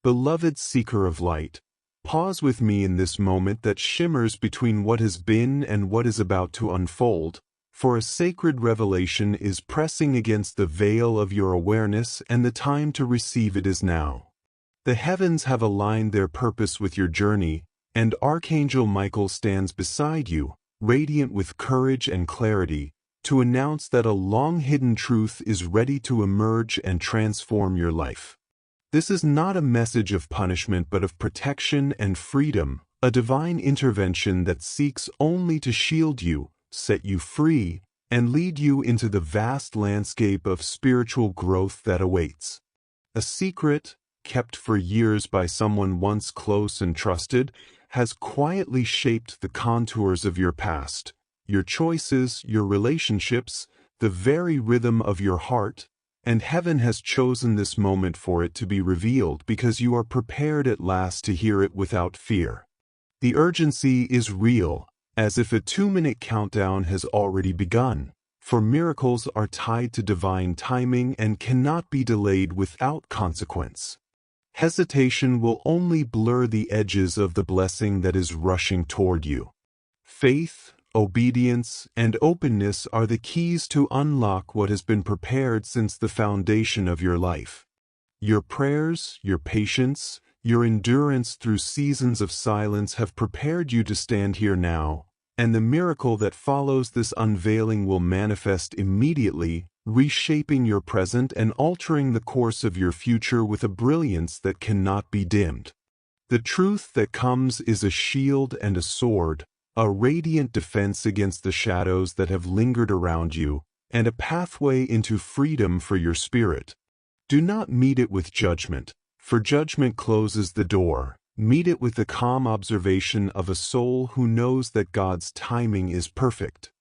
Beloved seeker of light, pause with me in this moment that shimmers between what has been and what is about to unfold, for a sacred revelation is pressing against the veil of your awareness, and the time to receive it is now. The heavens have aligned their purpose with your journey, and Archangel Michael stands beside you, radiant with courage and clarity, to announce that a long-hidden truth is ready to emerge and transform your life. This is not a message of punishment but of protection and freedom, a divine intervention that seeks only to shield you, set you free, and lead you into the vast landscape of spiritual growth that awaits. A secret, kept for years by someone once close and trusted, has quietly shaped the contours of your past, your choices, your relationships, the very rhythm of your heart, and heaven has chosen this moment for it to be revealed because you are prepared at last to hear it without fear. The urgency is real, as if a 2-minute countdown has already begun, for miracles are tied to divine timing and cannot be delayed without consequence. Hesitation will only blur the edges of the blessing that is rushing toward you. Faith, obedience, and openness are the keys to unlock what has been prepared since the foundation of your life. Your prayers, your patience, your endurance through seasons of silence have prepared you to stand here now, and the miracle that follows this unveiling will manifest immediately, reshaping your present and altering the course of your future with a brilliance that cannot be dimmed. The truth that comes is a shield and a sword, a radiant defense against the shadows that have lingered around you, and a pathway into freedom for your spirit. Do not meet it with judgment, for judgment closes the door. Meet it with the calm observation of a soul who knows that God's timing is perfect.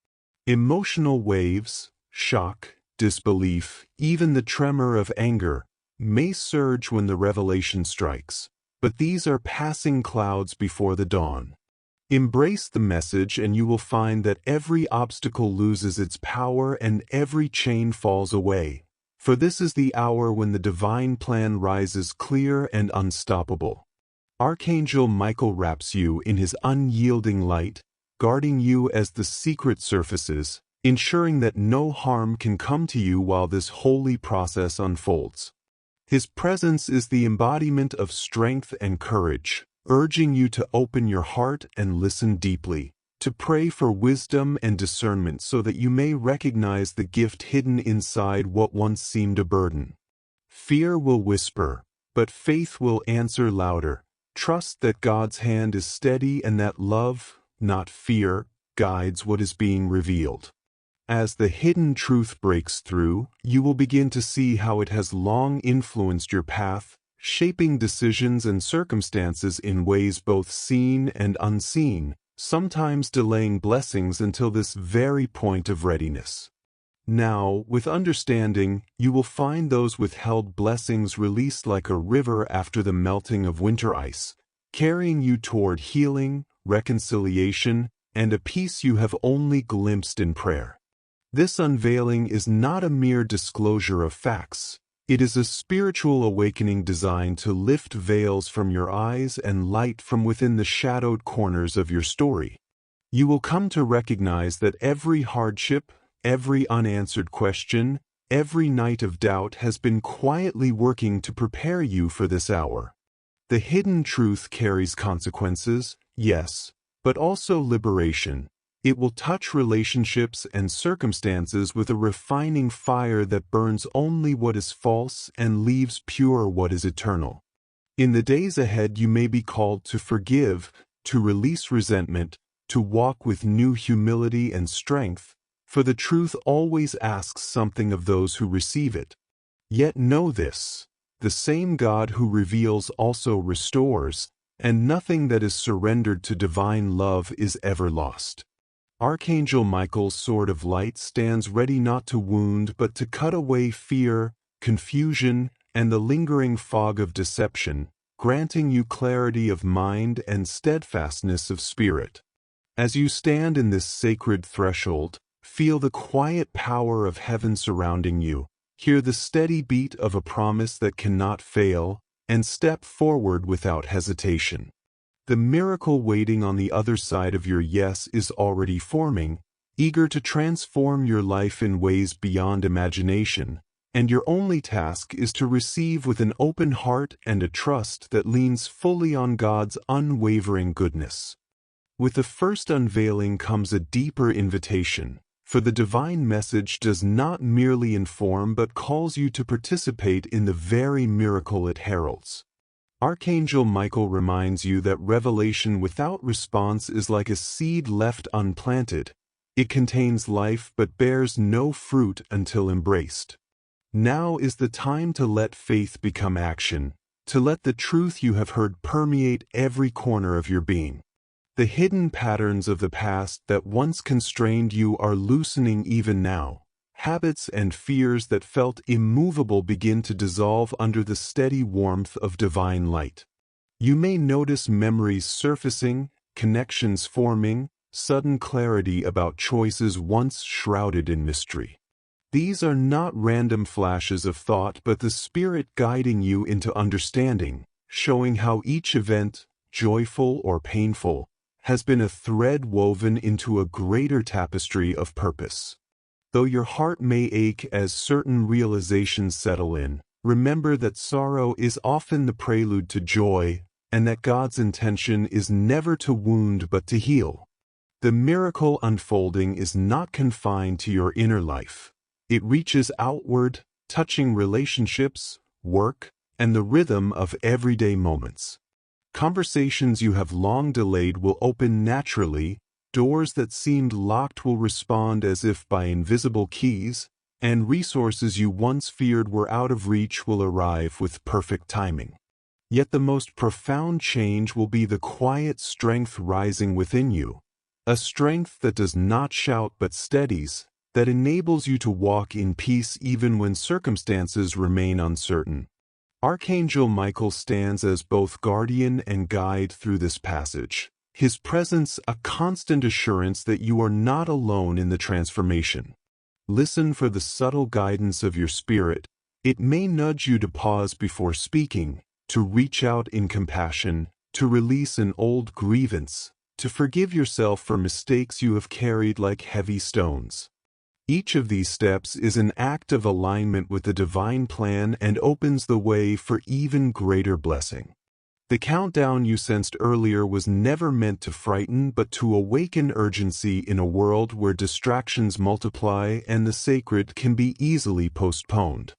Emotional waves, shock, disbelief, even the tremor of anger, may surge when the revelation strikes, but these are passing clouds before the dawn. Embrace the message and you will find that every obstacle loses its power and every chain falls away, for this is the hour when the divine plan rises clear and unstoppable. Archangel Michael wraps you in his unyielding light, guarding you as the secret surfaces, ensuring that no harm can come to you while this holy process unfolds. His presence is the embodiment of strength and courage, urging you to open your heart and listen deeply, to pray for wisdom and discernment so that you may recognize the gift hidden inside what once seemed a burden. Fear will whisper, but faith will answer louder. Trust that God's hand is steady and that love, not fear, guides what is being revealed. As the hidden truth breaks through, you will begin to see how it has long influenced your path, shaping decisions and circumstances in ways both seen and unseen, sometimes delaying blessings until this very point of readiness. Now, with understanding, you will find those withheld blessings released like a river after the melting of winter ice, carrying you toward healing, reconciliation, and a peace you have only glimpsed in prayer. This unveiling is not a mere disclosure of facts. It is a spiritual awakening designed to lift veils from your eyes and light from within the shadowed corners of your story. You will come to recognize that every hardship, every unanswered question, every night of doubt has been quietly working to prepare you for this hour. The hidden truth carries consequences, yes, but also liberation. It will touch relationships and circumstances with a refining fire that burns only what is false and leaves pure what is eternal. In the days ahead you may be called to forgive, to release resentment, to walk with new humility and strength, for the truth always asks something of those who receive it. Yet know this, the same God who reveals also restores, and nothing that is surrendered to divine love is ever lost. Archangel Michael's sword of light stands ready not to wound but to cut away fear, confusion, and the lingering fog of deception, granting you clarity of mind and steadfastness of spirit. As you stand in this sacred threshold, feel the quiet power of heaven surrounding you, hear the steady beat of a promise that cannot fail, and step forward without hesitation. The miracle waiting on the other side of your yes is already forming, eager to transform your life in ways beyond imagination, and your only task is to receive with an open heart and a trust that leans fully on God's unwavering goodness. With the first unveiling comes a deeper invitation, for the divine message does not merely inform but calls you to participate in the very miracle it heralds. Archangel Michael reminds you that revelation without response is like a seed left unplanted. It contains life but bears no fruit until embraced. Now is the time to let faith become action, to let the truth you have heard permeate every corner of your being. The hidden patterns of the past that once constrained you are loosening even now. Habits and fears that felt immovable begin to dissolve under the steady warmth of divine light. You may notice memories surfacing, connections forming, sudden clarity about choices once shrouded in mystery. These are not random flashes of thought but the Spirit guiding you into understanding, showing how each event, joyful or painful, has been a thread woven into a greater tapestry of purpose. Though your heart may ache as certain realizations settle in, remember that sorrow is often the prelude to joy, and that God's intention is never to wound but to heal. The miracle unfolding is not confined to your inner life. It reaches outward, touching relationships, work, and the rhythm of everyday moments. Conversations you have long delayed will open naturally, doors that seemed locked will respond as if by invisible keys, and resources you once feared were out of reach will arrive with perfect timing. Yet the most profound change will be the quiet strength rising within you, a strength that does not shout but steadies, that enables you to walk in peace even when circumstances remain uncertain. Archangel Michael stands as both guardian and guide through this passage, his presence a constant assurance that you are not alone in the transformation. Listen for the subtle guidance of your spirit. It may nudge you to pause before speaking, to reach out in compassion, to release an old grievance, to forgive yourself for mistakes you have carried like heavy stones. Each of these steps is an act of alignment with the divine plan and opens the way for even greater blessing. The countdown you sensed earlier was never meant to frighten but to awaken urgency in a world where distractions multiply and the sacred can be easily postponed.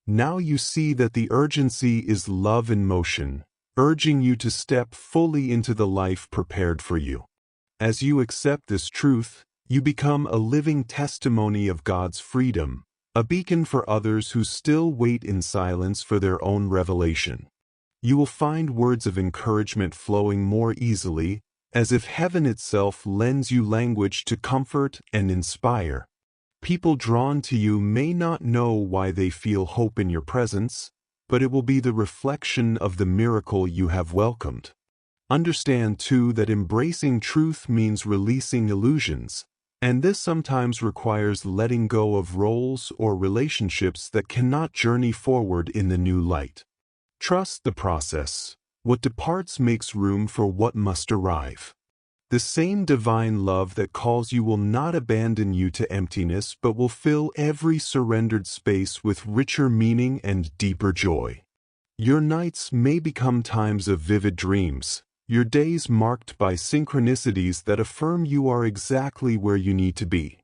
Now you see that the urgency is love in motion, urging you to step fully into the life prepared for you. As you accept this truth, you become a living testimony of God's freedom, a beacon for others who still wait in silence for their own revelation. You will find words of encouragement flowing more easily, as if heaven itself lends you language to comfort and inspire. People drawn to you may not know why they feel hope in your presence, but it will be the reflection of the miracle you have welcomed. Understand, too, that embracing truth means releasing illusions, and this sometimes requires letting go of roles or relationships that cannot journey forward in the new light. Trust the process. What departs makes room for what must arrive. The same divine love that calls you will not abandon you to emptiness but will fill every surrendered space with richer meaning and deeper joy. Your nights may become times of vivid dreams, your days marked by synchronicities that affirm you are exactly where you need to be.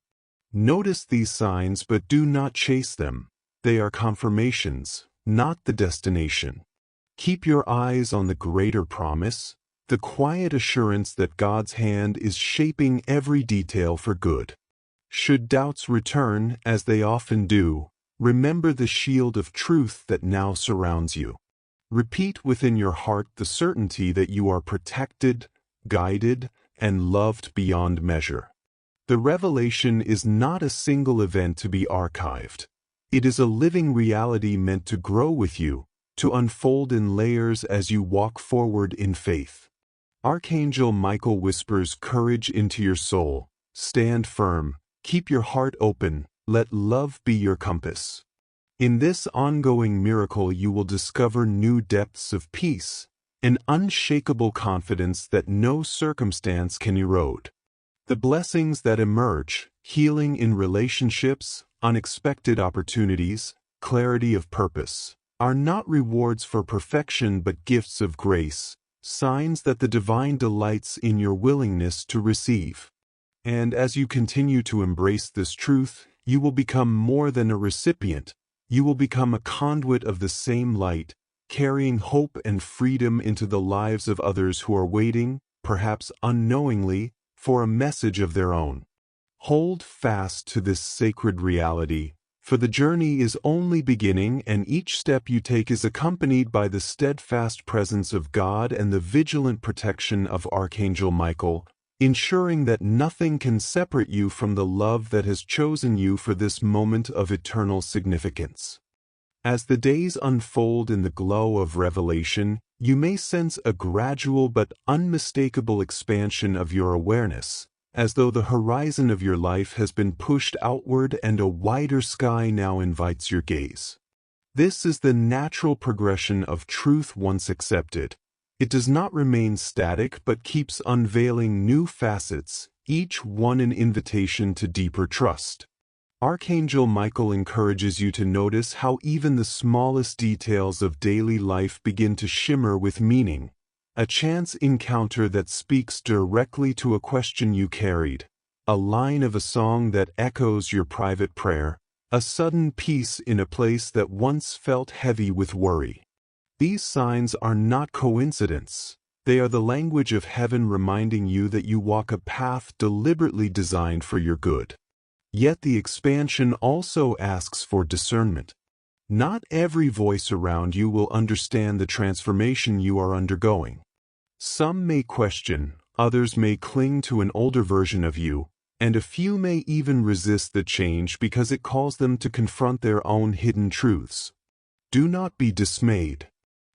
Notice these signs but do not chase them. They are confirmations, not the destination. Keep your eyes on the greater promise, the quiet assurance that God's hand is shaping every detail for good. Should doubts return, as they often do, remember the shield of truth that now surrounds you. Repeat within your heart the certainty that you are protected, guided, and loved beyond measure. The revelation is not a single event to be archived. It is a living reality meant to grow with you, to unfold in layers as you walk forward in faith. Archangel Michael whispers courage into your soul. Stand firm, keep your heart open, let love be your compass. In this ongoing miracle you will discover new depths of peace, an unshakable confidence that no circumstance can erode. The blessings that emerge, healing in relationships, unexpected opportunities, clarity of purpose, are not rewards for perfection but gifts of grace, signs that the divine delights in your willingness to receive. And as you continue to embrace this truth, you will become more than a recipient. You will become a conduit of the same light, carrying hope and freedom into the lives of others who are waiting, perhaps unknowingly, for a message of their own. Hold fast to this sacred reality, for the journey is only beginning and each step you take is accompanied by the steadfast presence of God and the vigilant protection of Archangel Michael, ensuring that nothing can separate you from the love that has chosen you for this moment of eternal significance. As the days unfold in the glow of revelation, you may sense a gradual but unmistakable expansion of your awareness, as though the horizon of your life has been pushed outward and a wider sky now invites your gaze. This is the natural progression of truth once accepted. It does not remain static but keeps unveiling new facets, each one an invitation to deeper trust. Archangel Michael encourages you to notice how even the smallest details of daily life begin to shimmer with meaning. A chance encounter that speaks directly to a question you carried, a line of a song that echoes your private prayer, a sudden peace in a place that once felt heavy with worry. These signs are not coincidence. They are the language of heaven reminding you that you walk a path deliberately designed for your good. Yet the expansion also asks for discernment. Not every voice around you will understand the transformation you are undergoing. Some may question, others may cling to an older version of you, and a few may even resist the change because it calls them to confront their own hidden truths. Do not be dismayed.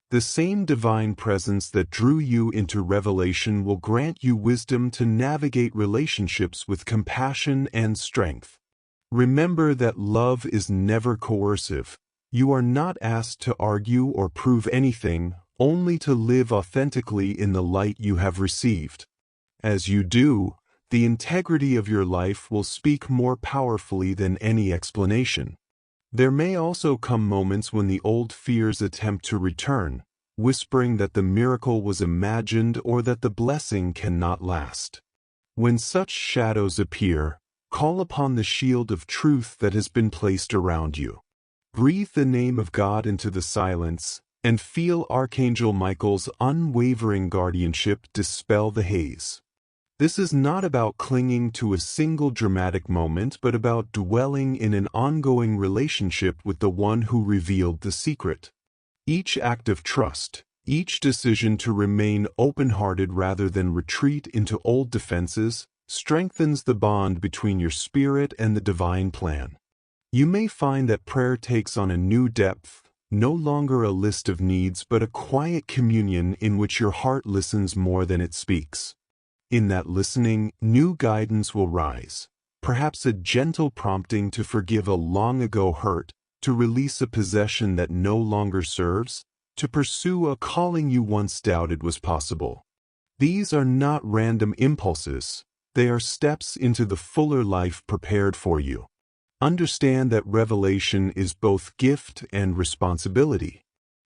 The same divine presence that drew you into revelation will grant you wisdom to navigate relationships with compassion and strength. Remember that love is never coercive. You are not asked to argue or prove anything, only to live authentically in the light you have received. As you do, the integrity of your life will speak more powerfully than any explanation. There may also come moments when the old fears attempt to return, whispering that the miracle was imagined or that the blessing cannot last. When such shadows appear, call upon the shield of truth that has been placed around you. Breathe the name of God into the silence, and feel Archangel Michael's unwavering guardianship dispel the haze. This is not about clinging to a single dramatic moment, but about dwelling in an ongoing relationship with the one who revealed the secret. Each act of trust, each decision to remain open-hearted rather than retreat into old defenses, strengthens the bond between your spirit and the divine plan. You may find that prayer takes on a new depth, no longer a list of needs but a quiet communion in which your heart listens more than it speaks. In that listening, new guidance will rise, perhaps a gentle prompting to forgive a long-ago hurt, to release a possession that no longer serves, to pursue a calling you once doubted was possible. These are not random impulses, they are steps into the fuller life prepared for you. Understand that revelation is both gift and responsibility.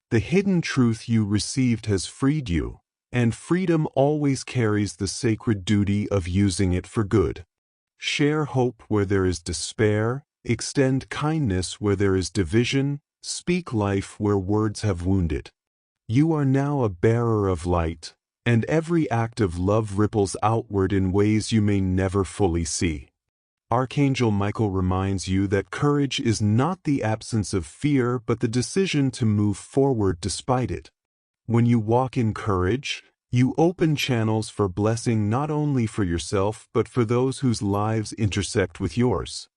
The hidden truth you received has freed you, and freedom always carries the sacred duty of using it for good. Share hope where there is despair, extend kindness where there is division, speak life where words have wounded. You are now a bearer of light, and every act of love ripples outward in ways you may never fully see. Archangel Michael reminds you that courage is not the absence of fear but the decision to move forward despite it. When you walk in courage, you open channels for blessing not only for yourself but for those whose lives intersect with yours.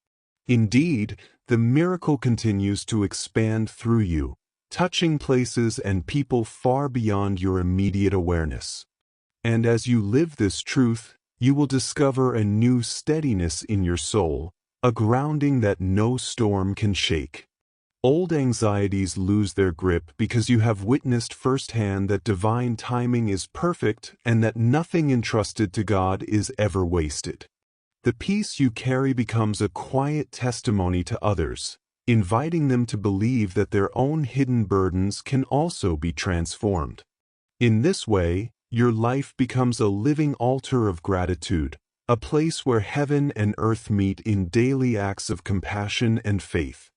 Indeed, the miracle continues to expand through you, touching places and people far beyond your immediate awareness. And as you live this truth, you will discover a new steadiness in your soul, a grounding that no storm can shake. Old anxieties lose their grip because you have witnessed firsthand that divine timing is perfect and that nothing entrusted to God is ever wasted. The peace you carry becomes a quiet testimony to others, inviting them to believe that their own hidden burdens can also be transformed. In this way, your life becomes a living altar of gratitude, a place where heaven and earth meet in daily acts of compassion and faith.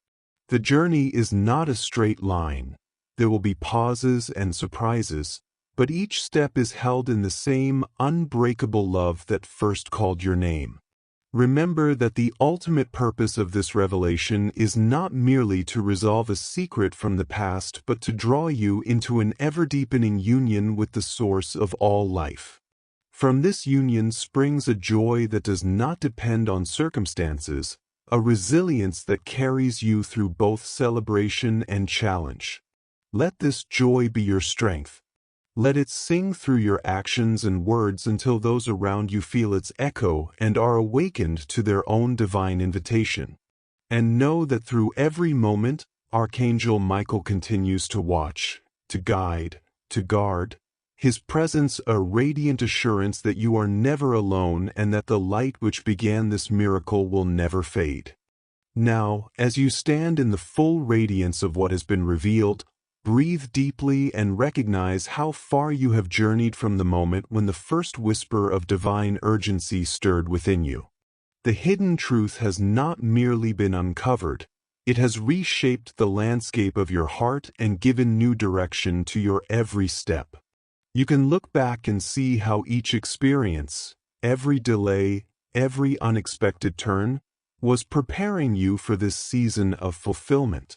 The journey is not a straight line. There will be pauses and surprises, but each step is held in the same unbreakable love that first called your name. Remember that the ultimate purpose of this revelation is not merely to resolve a secret from the past but to draw you into an ever-deepening union with the source of all life. From this union springs a joy that does not depend on circumstances, a resilience that carries you through both celebration and challenge. Let this joy be your strength. Let it sing through your actions and words until those around you feel its echo and are awakened to their own divine invitation. And know that through every moment, Archangel Michael continues to watch, to guide, to guard, his presence a radiant assurance that you are never alone and that the light which began this miracle will never fade. Now, as you stand in the full radiance of what has been revealed, breathe deeply and recognize how far you have journeyed from the moment when the first whisper of divine urgency stirred within you. The hidden truth has not merely been uncovered, it has reshaped the landscape of your heart and given new direction to your every step. You can look back and see how each experience, every delay, every unexpected turn, was preparing you for this season of fulfillment.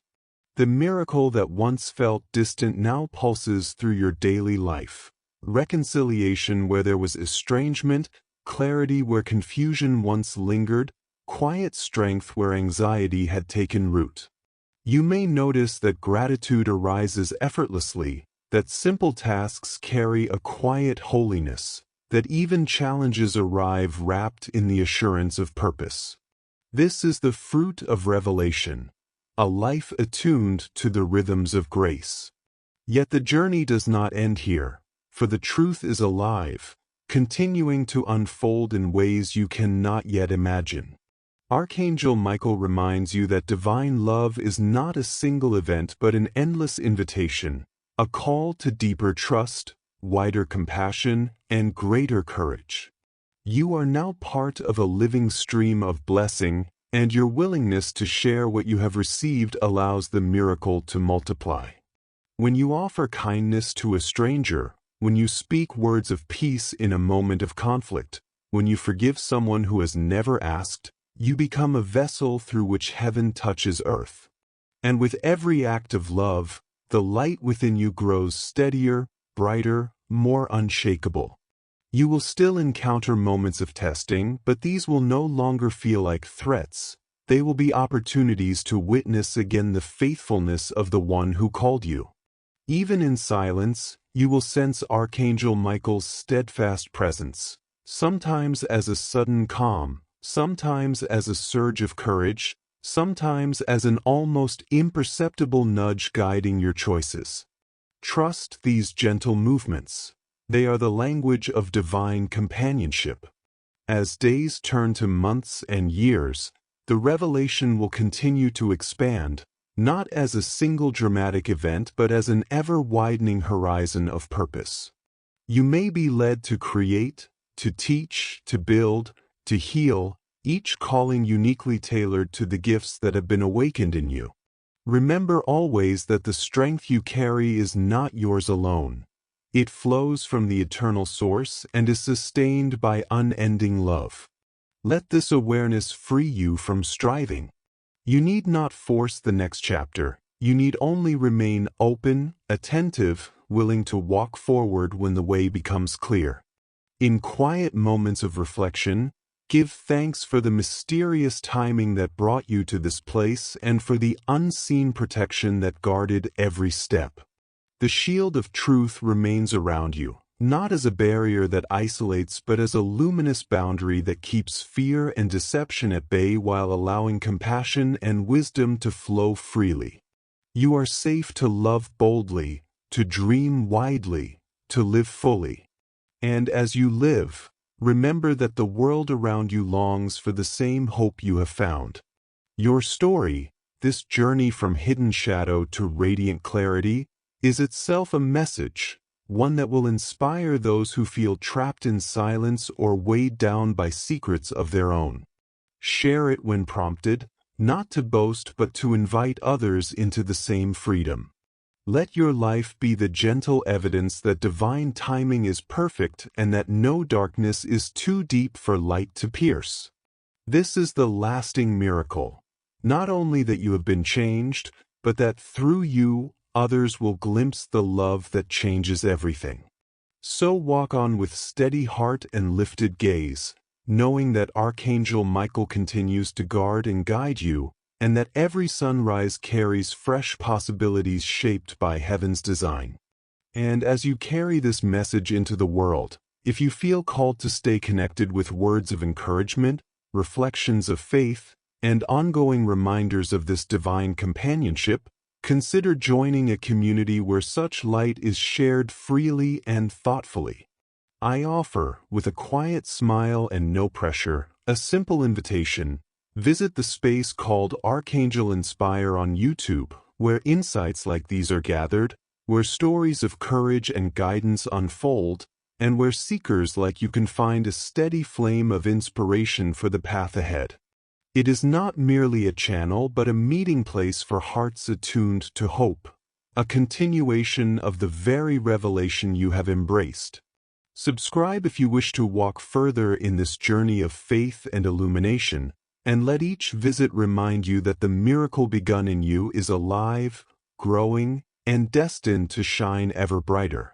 The miracle that once felt distant now pulses through your daily life. Reconciliation where there was estrangement, clarity where confusion once lingered, quiet strength where anxiety had taken root. You may notice that gratitude arises effortlessly, that simple tasks carry a quiet holiness, that even challenges arrive wrapped in the assurance of purpose. This is the fruit of revelation, a life attuned to the rhythms of grace. Yet the journey does not end here, for the truth is alive, continuing to unfold in ways you cannot yet imagine. Archangel Michael reminds you that divine love is not a single event but an endless invitation, a call to deeper trust, wider compassion, and greater courage. You are now part of a living stream of blessing, and your willingness to share what you have received allows the miracle to multiply. When you offer kindness to a stranger, when you speak words of peace in a moment of conflict, when you forgive someone who has never asked, you become a vessel through which heaven touches earth. And with every act of love, the light within you grows steadier, brighter, more unshakable. You will still encounter moments of testing, but these will no longer feel like threats. They will be opportunities to witness again the faithfulness of the one who called you. Even in silence, you will sense Archangel Michael's steadfast presence, sometimes as a sudden calm, sometimes as a surge of courage, sometimes as an almost imperceptible nudge guiding your choices. Trust these gentle movements. They are the language of divine companionship. As days turn to months and years, the revelation will continue to expand, not as a single dramatic event but as an ever-widening horizon of purpose. You may be led to create, to teach, to build, to heal, each calling uniquely tailored to the gifts that have been awakened in you. Remember always that the strength you carry is not yours alone. It flows from the eternal source and is sustained by unending love. Let this awareness free you from striving. You need not force the next chapter. You need only remain open, attentive, willing to walk forward when the way becomes clear. In quiet moments of reflection, give thanks for the mysterious timing that brought you to this place and for the unseen protection that guarded every step. The shield of truth remains around you, not as a barrier that isolates but as a luminous boundary that keeps fear and deception at bay while allowing compassion and wisdom to flow freely. You are safe to love boldly, to dream widely, to live fully. And as you live, remember that the world around you longs for the same hope you have found. Your story, this journey from hidden shadow to radiant clarity, is itself a message, one that will inspire those who feel trapped in silence or weighed down by secrets of their own. Share it when prompted, not to boast but to invite others into the same freedom. Let your life be the gentle evidence that divine timing is perfect and that no darkness is too deep for light to pierce. This is the lasting miracle. Not only that you have been changed, but that through you, others will glimpse the love that changes everything. So walk on with steady heart and lifted gaze, knowing that Archangel Michael continues to guard and guide you, and that every sunrise carries fresh possibilities shaped by heaven's design. And as you carry this message into the world, if you feel called to stay connected with words of encouragement, reflections of faith, and ongoing reminders of this divine companionship, consider joining a community where such light is shared freely and thoughtfully. I offer, with a quiet smile and no pressure, a simple invitation. Visit the space called Archangel Inspire on YouTube, where insights like these are gathered, where stories of courage and guidance unfold, and where seekers like you can find a steady flame of inspiration for the path ahead. It is not merely a channel but a meeting place for hearts attuned to hope, a continuation of the very revelation you have embraced. Subscribe if you wish to walk further in this journey of faith and illumination, and let each visit remind you that the miracle begun in you is alive, growing, and destined to shine ever brighter.